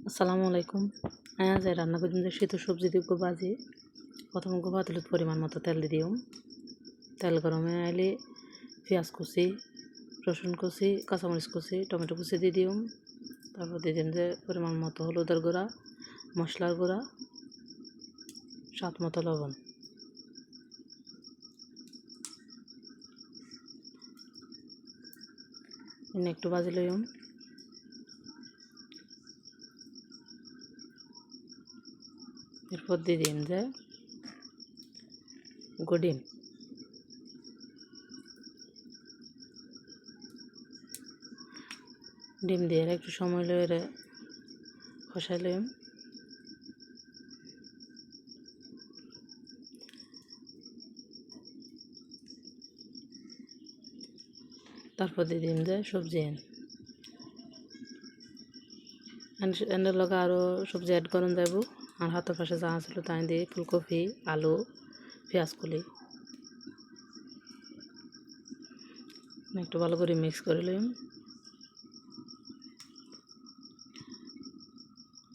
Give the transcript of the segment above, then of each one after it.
আসসালামু আলাইকুম। আজ রান্না করছি যে শীত সবজি দিব ভাজি। প্রথমে পাতিলত পরিমাণ মতো তেল দিয়ে দিম। তেল গরমে আইলে পেঁয়াজ কুচি, রসুন কুচি, কাঁচামরিচ কুচি, টমেটো কুচি দিয়ে দিম। তারপর দিয়ে দিন যে পরিমাণ মতো হলুদের গুঁড়া, মশলার গুঁড়া, স্বাদ মতো লবণ। একটু ভাজি লইম। এরপর দিয়ে দিন যে ডিম। ডিম দিয়ে একটু সময় লইরে কষাই লইম। তারপর দিয়ে দিন যে সবজি এনের লগে আরও সবজি অ্যাড করুন যাব। আর হাতের পাশে যা ছিল তাই দিয়ে ফুলকপি, আলু, পেঁয়াজ কুলি একটু ভালো করে মিক্স করে লইম।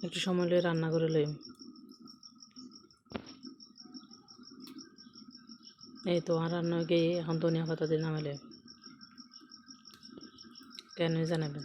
একটু সময় লইয়ে রান্না করে লইম। এই তো আর রান্না গিয়ে এখন ধনিয়া পাতা দিয়ে নামালে কেন জানাবেন।